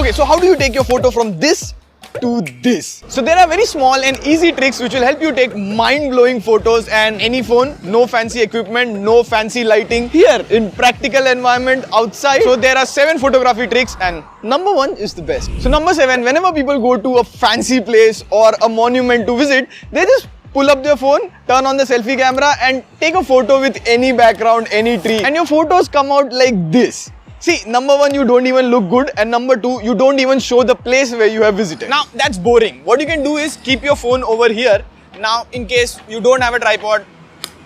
Okay, so how do you take your photo from this to this? So there are very small and easy tricks which will help you take mind-blowing photos, and any phone, no fancy equipment, no fancy lighting, here in practical environment outside. So there are 7 photography tricks and number 1 is the best. So number 7, whenever people go to a fancy place or a monument to visit, they just pull up their phone, turn on the selfie camera and take a photo with any background, any tree, and your photos come out like this. See, number 1, you don't even look good, and number 2, you don't even show the place where you have visited. Now, that's boring. What you can do is keep your phone over here. Now, in case you don't have a tripod,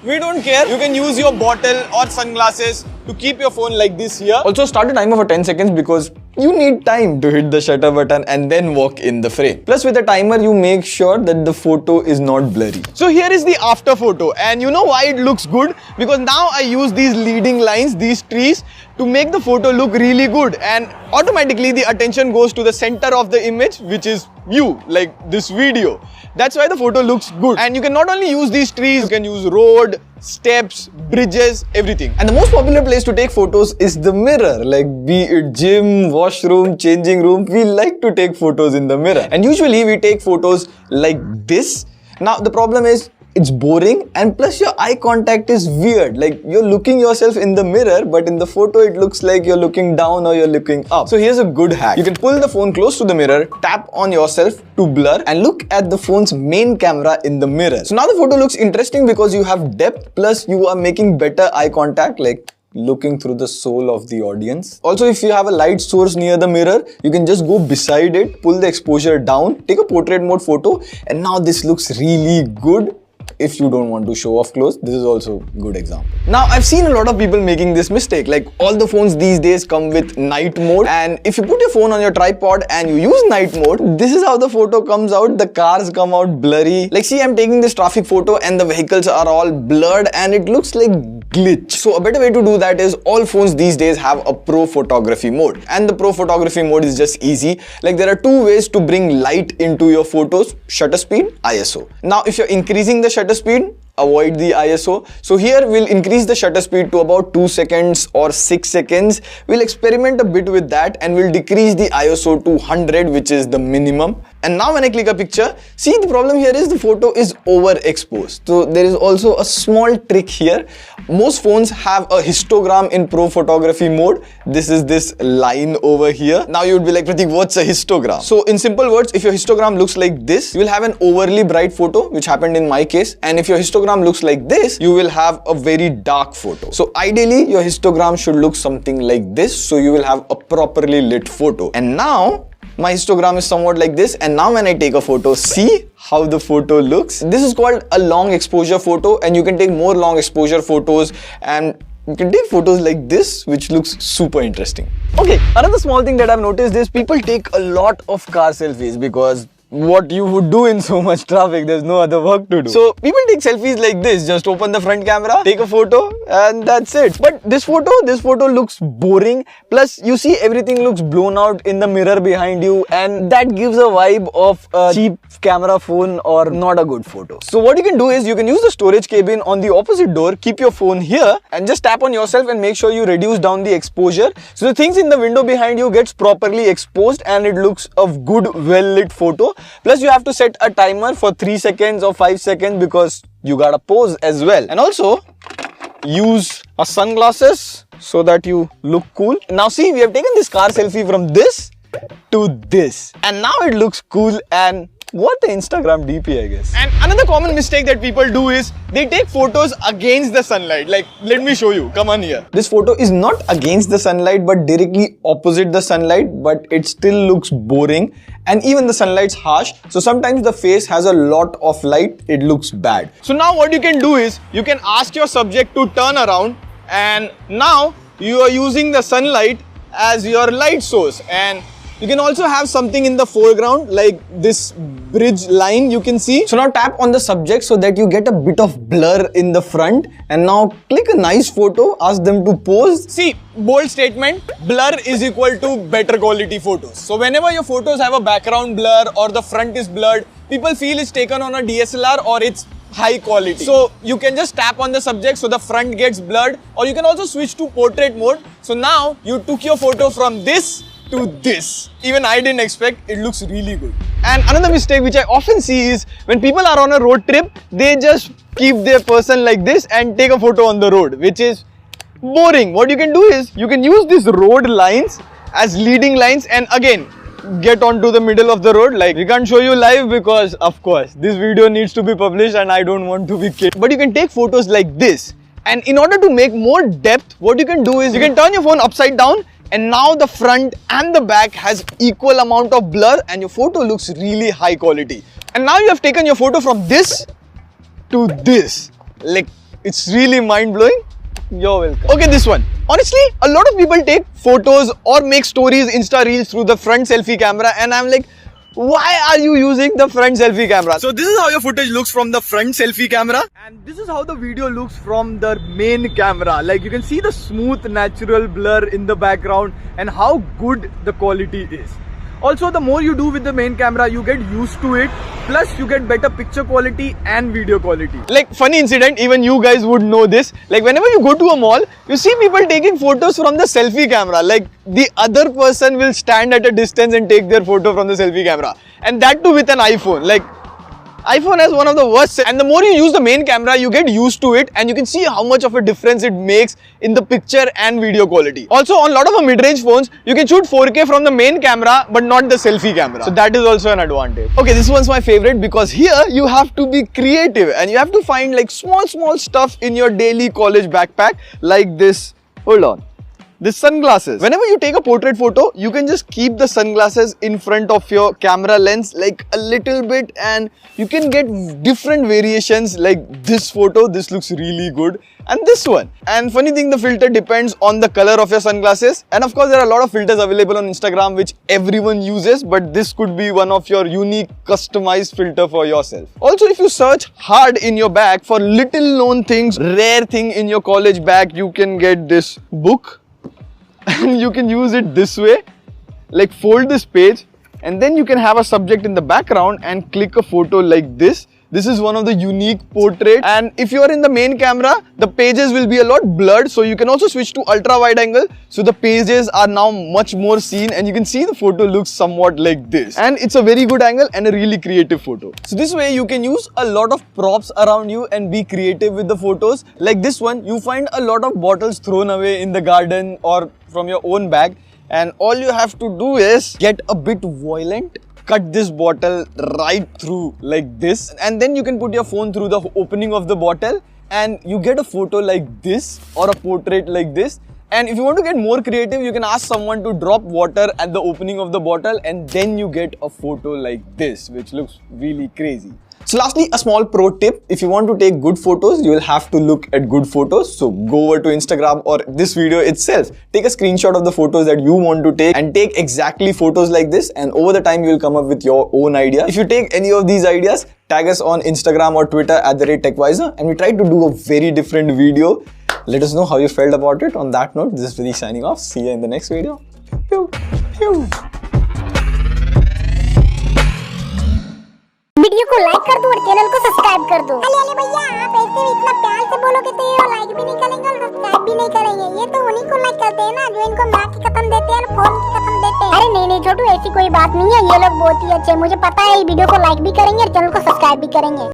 we don't care. You can use your bottle or sunglasses to keep your phone like this here. Also, start a timer for 10 seconds because you need time to hit the shutter button and then walk in the frame. Plus, with the timer, you make sure that the photo is not blurry. So here is the after photo, and you know why it looks good? Because now I use these leading lines, these trees, to make the photo look really good, and automatically the attention goes to the center of the image, which is you, like this video. That's why the photo looks good. And you can not only use these trees, you can use road, steps, bridges, everything. And the most popular place to take photos is the mirror. Like, be it gym, washroom, changing room, we like to take photos in the mirror. And usually we take photos like this. Now the problem is, it's boring, and plus your eye contact is weird. Like, you're looking yourself in the mirror, but in the photo it looks like you're looking down or you're looking up. So here's a good hack. You can pull the phone close to the mirror, tap on yourself to blur, and look at the phone's main camera in the mirror. So now the photo looks interesting because you have depth, plus you are making better eye contact, like looking through the soul of the audience. Also, if you have a light source near the mirror, you can just go beside it, pull the exposure down, take a portrait mode photo, and now this looks really good. If you don't want to show off close, this is also a good example. Now, I've seen a lot of people making this mistake. Like, all the phones these days come with night mode, and if you put your phone on your tripod and you use night mode, this is how the photo comes out. The cars come out blurry. Like, see, I'm taking this traffic photo and the vehicles are all blurred and it looks like glitch. So a better way to do that is, all phones these days have a pro photography mode, and the pro photography mode is just easy. Like, there are 2 ways to bring light into your photos: shutter speed, ISO. Now, if you're increasing the shutter speed, avoid the ISO. So here we'll increase the shutter speed to about 2 seconds or 6 seconds. We'll experiment a bit with that, and we'll decrease the ISO to 100, which is the minimum. And now when I click a picture, see, the problem here is the photo is overexposed. So there is also a small trick here. Most phones have a histogram in pro photography mode. This is this line over here. Now you would be like, Pratik, what's a histogram? So in simple words, if your histogram looks like this, you will have an overly bright photo, which happened in my case. And if your histogram looks like this, you will have a very dark photo. So ideally, your histogram should look something like this, so you will have a properly lit photo. And now my histogram is somewhat like this, and now when I take a photo, see how the photo looks. This is called a long exposure photo, and you can take more long exposure photos, and you can take photos like this, which looks super interesting. Okay, another small thing that I've noticed is people take a lot of car selfies, because what you would do in so much traffic, there's no other work to do. So people take selfies like this, just open the front camera, take a photo, and that's it. But this photo looks boring. Plus, you see, everything looks blown out in the mirror behind you, and that gives a vibe of a cheap camera phone or not a good photo. So what you can do is, you can use the storage cabin on the opposite door, keep your phone here, and just tap on yourself and make sure you reduce down the exposure, so the things in the window behind you gets properly exposed and it looks a good, well-lit photo. Plus, you have to set a timer for 3 seconds or 5 seconds because you gotta pose as well. And also, use a sunglasses so that you look cool. Now see, we have taken this car selfie from this to this, and now it looks cool and what the Instagram DP, I guess. And another common mistake that people do is they take photos against the sunlight. Like, let me show you. Come on here. This photo is not against the sunlight, but directly opposite the sunlight, but it still looks boring. And even the sunlight's harsh. So sometimes the face has a lot of light. It looks bad. So now what you can do is, you can ask your subject to turn around, and now you are using the sunlight as your light source. And you can also have something in the foreground, like this bridge line you can see. So now tap on the subject so that you get a bit of blur in the front, and now click a nice photo, ask them to pose. See, bold statement, blur is equal to better quality photos. So whenever your photos have a background blur or the front is blurred, people feel it's taken on a DSLR or it's high quality. So you can just tap on the subject so the front gets blurred, or you can also switch to portrait mode. So now you took your photo from this to this. Even I didn't expect, it looks really good. And another mistake which I often see is when people are on a road trip, they just keep their person like this and take a photo on the road, which is boring. What you can do is you can use these road lines as leading lines and again get onto the middle of the road. Like, we can't show you live because of course this video needs to be published and I don't want to be killed. But you can take photos like this, and in order to make more depth, what you can do is you can turn your phone upside down, and now the front and the back has equal amount of blur and your photo looks really high quality. And now you have taken your photo from this to this. Like, it's really mind-blowing. You're welcome. Okay, this one. Honestly, a lot of people take photos or make stories, Insta reels through the front selfie camera, and I'm like, why are you using the front selfie camera? So this is how your footage looks from the front selfie camera, and this is how the video looks from the main camera. Like, you can see the smooth natural blur in the background and how good the quality is. Also, the more you do with the main camera, you get used to it. Plus, you get better picture quality and video quality. Like, funny incident, even you guys would know this. Like, whenever you go to a mall, you see people taking photos from the selfie camera. Like, the other person will stand at a distance and take their photo from the selfie camera. And that too with an iPhone. Like, iPhone has one of the worst, and the more you use the main camera, you get used to it and you can see how much of a difference it makes in the picture and video quality. Also, on a lot of mid-range phones, you can shoot 4K from the main camera but not the selfie camera. So that is also an advantage. Okay, this one's my favorite because here you have to be creative and you have to find like small stuff in your daily college backpack, like this. Hold on. This sunglasses. Whenever you take a portrait photo, you can just keep the sunglasses in front of your camera lens like a little bit and you can get different variations. Like this photo, this looks really good, and this one. And funny thing, the filter depends on the color of your sunglasses, and of course there are a lot of filters available on Instagram which everyone uses, but this could be one of your unique customized filter for yourself. Also, if you search hard in your bag for little known things, rare thing in your college bag, you can get this book. And you can use it this way, like fold this page, and then you can have a subject in the background and click a photo like this. This is one of the unique portrait, and if you are in the main camera, the pages will be a lot blurred, so you can also switch to ultra wide angle, so the pages are now much more seen and you can see the photo looks somewhat like this, and it's a very good angle and a really creative photo. So this way you can use a lot of props around you and be creative with the photos. Like this one, you find a lot of bottles thrown away in the garden or from your own bag, and all you have to do is get a bit violent, cut this bottle right through like this, and then you can put your phone through the opening of the bottle and you get a photo like this or a portrait like this. And if you want to get more creative, you can ask someone to drop water at the opening of the bottle and then you get a photo like this, which looks really crazy. So lastly, a small pro tip: if you want to take good photos, you will have to look at good photos. So go over to Instagram or this video itself, take a screenshot of the photos that you want to take and take exactly photos like this, and over the time you will come up with your own idea. If you take any of these ideas, tag us on Instagram or Twitter @TechWiser, and we try to do a very different video. Let us know how you felt about it. On that note, this is Vinny signing off. See you in the next video. Pew, pew. Video को like कर दो और channel को subscribe कर दो। अरे अरे भैया, आप ऐसे इतना प्यार से बोलोगे तो ये लाइक भी नहीं करेंगे और सब्सक्राइब भी नहीं करेंगे। ये तो उन्हीं को लाइक करते हैं ना जो इनको माँ की कसम देते हैं और फोन की कसम देते हैं। अरे नहीं छोटू, ऐसी कोई बात नहीं है, ये लोग बहुत ही अच्छे हैं। मुझे पता है ये वीडियो को लाइक भी करेंगे और चैनल को सब्सक्राइब भी करेंगे।